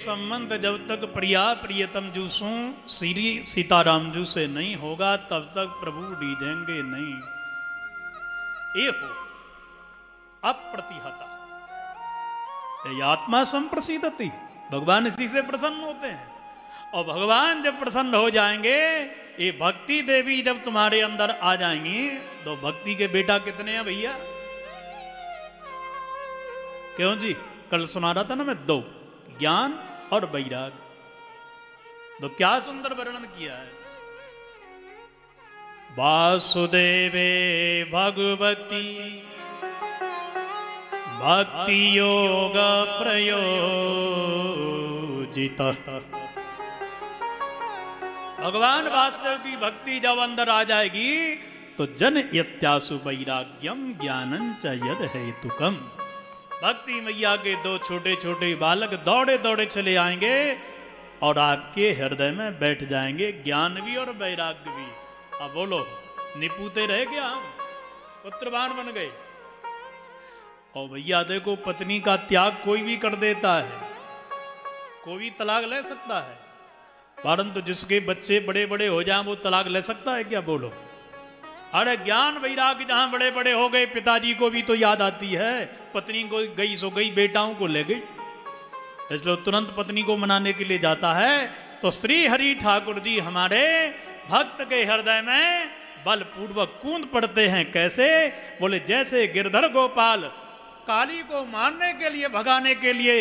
संबंध जब तक प्रिया प्रियतम जूसू श्री सीताराम जू से नहीं होगा तब तक प्रभु डीजेंगे नहीं। ये हो अप्रतिहता आत्मा संप्रसिद्धति, भगवान इसी से प्रसन्न होते हैं। और भगवान जब प्रसन्न हो जाएंगे, ये भक्ति देवी जब तुम्हारे अंदर आ जाएंगी, तो भक्ति के बेटा कितने हैं भैया? क्यों जी? कल सुना रहा था ना मैं, दो, ज्ञान और वैराग। तो क्या सुंदर वर्णन किया है। वासुदेवे भगवती भक्ति योग प्रयोजित। भगवान वासुदेव की भक्ति जब अंदर आ जाएगी तो जन यत्यासु वैराग्यम ज्ञानं च यद हेतुकम। भक्ति मैया के दो छोटे छोटे बालक दौड़े दौड़े चले आएंगे और आपके हृदय में बैठ जाएंगे, ज्ञान भी और वैराग्य भी। अब बोलो, निपुते रह गया, हम पुत्रवान बन गए। और भैया देखो, पत्नी का त्याग कोई भी कर देता है, कोई भी तलाक ले सकता है, परंतु जिसके बच्चे बड़े बड़े हो जाएं वो तलाक ले सकता है क्या? बोलो। अरे ज्ञान वैराग्य जहां बड़े बड़े हो गए, पिताजी को भी तो याद आती है, पत्नी को गई सो गई, बेटाओं को ले गई, इसलिए तुरंत पत्नी को मनाने के लिए जाता है। तो श्री हरि ठाकुर जी हमारे भक्त के हृदय में बलपूर्वक कूद पड़ते हैं। कैसे? बोले जैसे गिरधर गोपाल काली को मारने के लिए, भगाने के लिए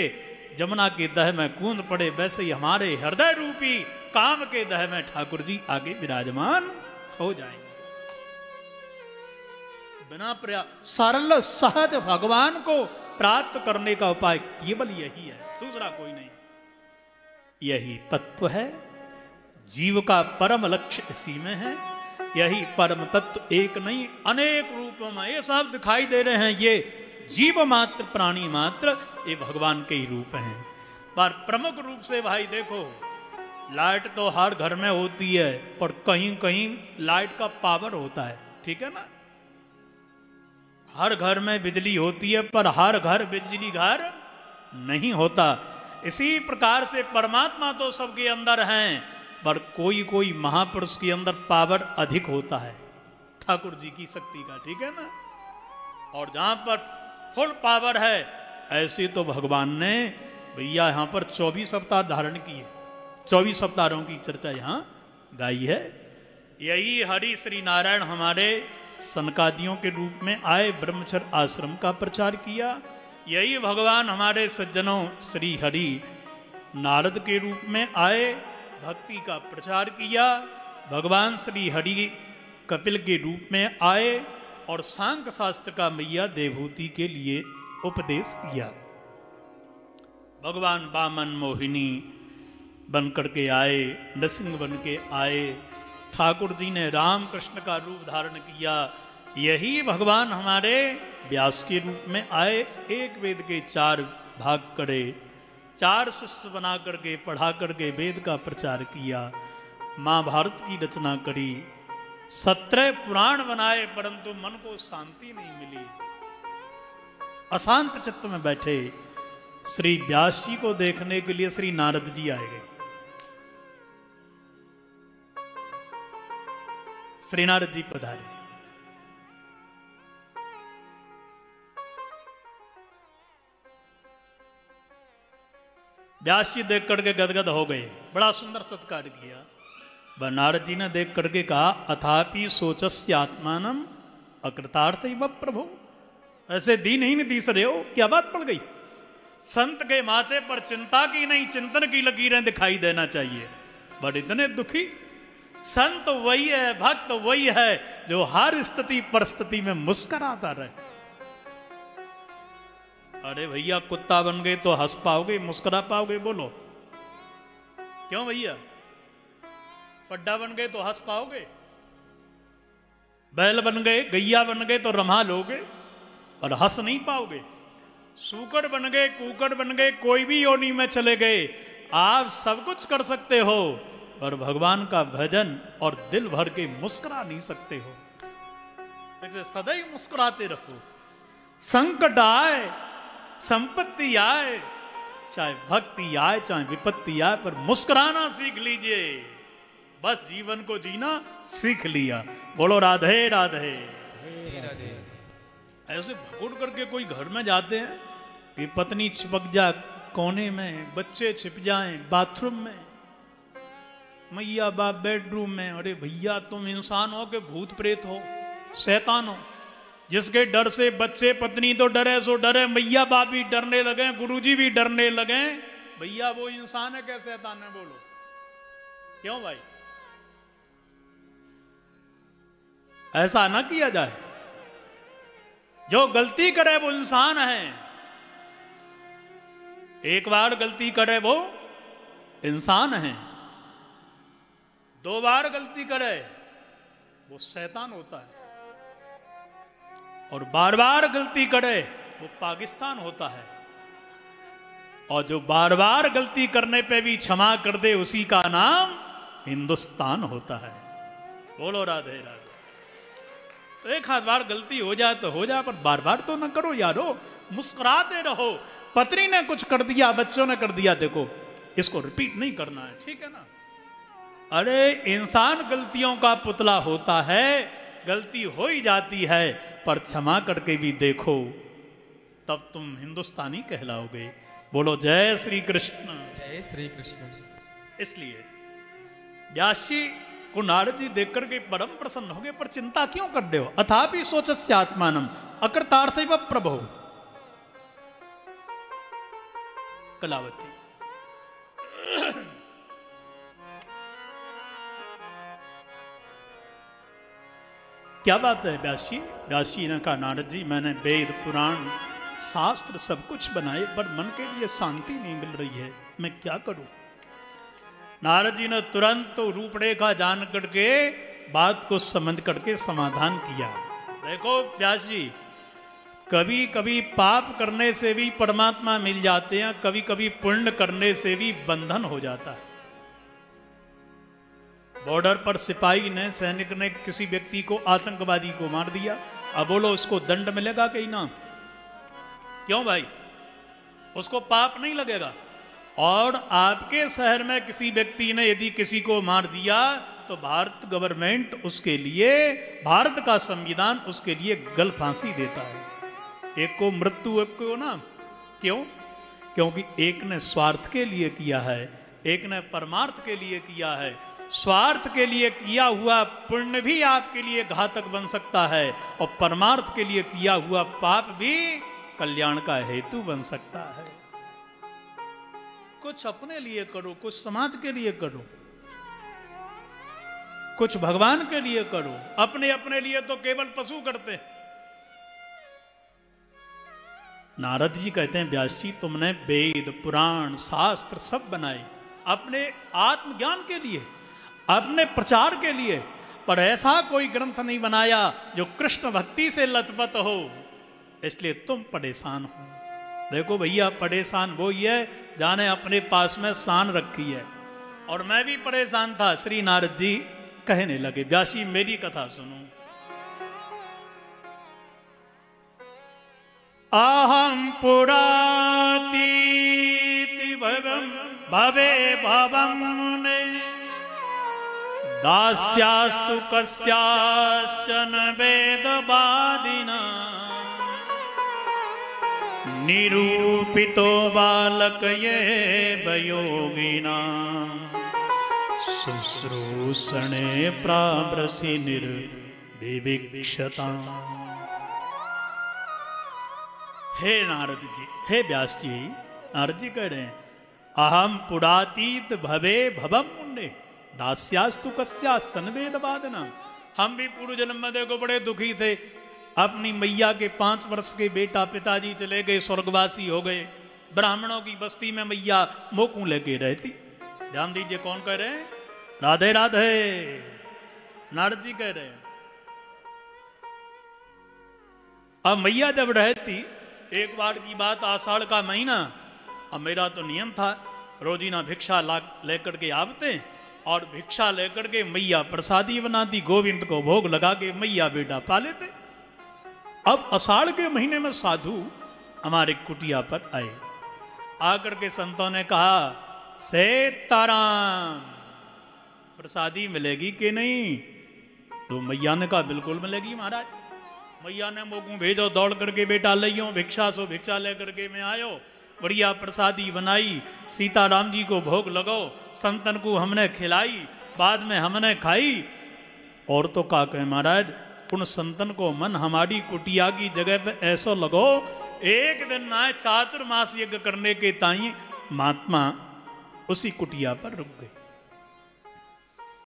जमुना के दह में कूद पड़े, वैसे ही हमारे हृदय रूपी काम के दह में ठाकुर जी आगे विराजमान हो जाएंगे। बिना प्रयास सरल सहज भगवान को प्राप्त करने का उपाय केवल यही है, दूसरा कोई नहीं। यही तत्व है, जीव का परम लक्ष्य इसी में है। यही परम तत्व एक नहीं अनेक रूपों में ये सब दिखाई दे रहे हैं। ये जीव मात्र, प्राणी मात्र, ये भगवान के ही रूप हैं। पर प्रमुख रूप से भाई देखो, लाइट तो हर घर में होती है, पर कहीं कहीं लाइट का पावर होता है, ठीक है ना? हर घर में बिजली होती है, पर हर घर बिजली घर नहीं होता। इसी प्रकार से परमात्मा तो सबके अंदर हैं, पर कोई कोई महापुरुष के अंदर पावर अधिक होता है, ठाकुर जी की शक्ति का, ठीक है ना? और जहां पर फुल पावर है, ऐसे तो भगवान ने भैया यहां पर 24 अवतार धारण किए, 24 अवतारों की चर्चा यहां गाई है। यही हरि श्री नारायण हमारे सनकादियों के रूप में आए, ब्रह्मचर्य आश्रम का प्रचार किया। यही भगवान हमारे सज्जनों श्री हरि नारद के रूप में आए, भक्ति का प्रचार किया। भगवान श्री हरि कपिल के रूप में आए और सांख्य शास्त्र का मैया देवहूति के लिए उपदेश किया। भगवान वामन मोहिनी बन करके आए, नृसिंह बन के आए, ठाकुर जी ने राम कृष्ण का रूप धारण किया। यही भगवान हमारे व्यास के रूप में आए, एक वेद के 4 भाग करे, 4 शिष्य बना करके पढ़ा करके वेद का प्रचार किया, महाभारत की रचना करी, 17 पुराण बनाए, परंतु मन को शांति नहीं मिली। अशांत चित्त में बैठे श्री व्यास जी को देखने के लिए श्री नारद जी आए गए। श्री नारद जी पधारे। व्यास जी देख करके गदगद हो गए, बड़ा सुंदर सत्कार किया। नारद जी ने देख करके कहा, अथापि सोचस्य आत्मानम अकृतार्थैव प्रभो। ऐसे दीनहीन दिस रहे हो, क्या बात पड़ गई? संत के माथे पर चिंता की नहीं, चिंतन की लकीरें दिखाई देना चाहिए। बट इतने दुखी संत वही है, भक्त वही है जो हर स्थिति परिस्थिति में मुस्कुराता रहे। अरे भैया, कुत्ता बन गए तो हंस पाओगे, मुस्कुरा पाओगे? बोलो क्यों भैया? पड्डा बन गए तो हंस पाओगे? बैल बन गए, गैया बन गए तो रमा लोगे, और हंस नहीं पाओगे। सूकड़ बन गए, कुकड़ बन गए, कोई भी योनि में चले गए, आप सब कुछ कर सकते हो, पर भगवान का भजन और दिल भर के मुस्कुरा नहीं सकते हो। ऐसे सदैव मुस्कुराते रहो। संकट आए, संपत्ति आए, चाहे भक्ति आए चाहे विपत्ति आए, पर मुस्कुराना सीख लीजिए। बस जीवन को जीना सीख लिया। बोलो राधे राधे राधे। ऐसे भगोड़ करके कोई घर में जाते हैं कि पत्नी चिपक जाए कोने में, बच्चे छिप जाएं बाथरूम में, मैया बाप बेडरूम में। अरे भैया तुम इंसान हो कि भूत प्रेत हो, शैतान हो? जिसके डर से बच्चे पत्नी तो डरे सो डरे, मैया बाप भी डरने लगे, गुरुजी भी डरने लगे, भैया वो इंसान है क्या शैतान है? बोलो क्यों भाई? ऐसा ना किया जाए। जो गलती करे वो इंसान है, एक बार गलती करे वो इंसान है, दो बार गलती करे वो शैतान होता है, और बार बार गलती करे वो पाकिस्तान होता है। और जो बार बार गलती करने पे भी क्षमा कर दे उसी का नाम हिंदुस्तान होता है। बोलो राधे राधे। तो एक आध बार गलती हो जाए तो हो जाए, पर बार बार तो ना करो यारो, मुस्कुराते रहो। पत्नी ने कुछ कर दिया, बच्चों ने कर दिया, देखो इसको रिपीट नहीं करना है, ठीक है ना? अरे इंसान गलतियों का पुतला होता है, गलती हो ही जाती है, पर क्षमा करके भी देखो, तब तुम हिंदुस्तानी कहलाओगे। बोलो जय श्री कृष्ण। जय श्री कृष्ण। इसलिए व्यास जी को नारद जी देख करके परम प्रसन्न हो गए। पर चिंता क्यों कर रहे हो? अथापि सोचस्य आत्मानम अकृतार्थैव प्रभो। कलावती क्या बात है व्यास जी? व्यास जी ने कहा नारद जी मैंने वेद पुराण शास्त्र सब कुछ बनाए, पर मन के लिए शांति नहीं मिल रही है, मैं क्या करूं? नारद जी ने तुरंत रूपरेखा जान करके बात को समझ करके समाधान किया। देखो व्यास जी, कभी कभी पाप करने से भी परमात्मा मिल जाते हैं, कभी कभी पुण्य करने से भी बंधन हो जाता है। बॉर्डर पर सिपाही ने, सैनिक ने किसी व्यक्ति को, आतंकवादी को मार दिया, अब बोलो उसको दंड मिलेगा कि ना? क्यों भाई? उसको पाप नहीं लगेगा। और आपके शहर में किसी व्यक्ति ने यदि किसी को मार दिया तो भारत गवर्नमेंट उसके लिए, भारत का संविधान उसके लिए गल फांसी देता है। एक को मृत्यु, एक को ना। क्यों? क्योंकि एक ने स्वार्थ के लिए किया है, एक ने परमार्थ के लिए किया है। स्वार्थ के लिए किया हुआ पुण्य भी आपके लिए घातक बन सकता है, और परमार्थ के लिए किया हुआ पाप भी कल्याण का हेतु बन सकता है। कुछ अपने लिए करो, कुछ समाज के लिए करो, कुछ भगवान के लिए करो। अपने अपने लिए तो केवल पशु करते हैं। नारद जी कहते हैं व्यास जी तुमने वेद पुराण शास्त्र सब बनाए अपने आत्मज्ञान के लिए, अपने प्रचार के लिए, पर ऐसा कोई ग्रंथ नहीं बनाया जो कृष्ण भक्ति से लथपथ हो, इसलिए तुम परेशान हो। देखो भैया, परेशान वो ही है जाने अपने पास में शान रखी है। और मैं भी परेशान था। श्री नारद जी कहने लगे व्यास जी मेरी कथा सुनो। अहम पुरातीति भवे भवम मुने दास्यास्तु कस्याश्चन वेदवादिना निरूपितो बालक ये वयोगिना शुश्रूषणे प्रावृषि निर्विविक्षता। हे नारद जी, हे व्यास जी, नारद जी कह रहे हैं अहम पुरातीत भवे भवम मुंडे दास्यास्तु कस्या सनवेद वादना। हम भी पूर्व जन्म में देखो बड़े दुखी थे। अपनी मैया के 5 वर्ष के बेटा पिताजी चले गए, स्वर्गवासी हो गए। ब्राह्मणों की बस्ती में मैया मोकू लेके रहती। ध्यान दीजिए कौन कह रहे हैं? राधे राधे नारद जी कह रहे हैं। अब मैया जब रहती, एक बार की बात, आषाढ़ का महीना, अब मेरा तो नियम था रोजीना भिक्षा लेकर के आवते, और भिक्षा लेकर के मैया प्रसादी बनाती, गोविंद को भोग लगा के मैया बेटा पा लेते। अब आषाढ़ के महीने में साधु हमारे कुटिया पर आए। आकर के संतों ने कहा, सीताराम प्रसादी मिलेगी कि नहीं? तो मैया ने कहा बिल्कुल मिलेगी महाराज। मैया ने मोकू भेजो दौड़ करके, बेटा लियो भिक्षा सो भिक्षा लेकर के मैं आयो, बढ़िया प्रसादी बनाई, सीताराम जी को भोग लगो, संतन को हमने खिलाई, बाद में हमने खाई। और तो का कहे महाराज, उन संतन को मन हमारी कुटिया की जगह पे ऐसा लगो, एक दिन ना चातुर्मास यज्ञ करने के ताई महात्मा उसी कुटिया पर रुक गए।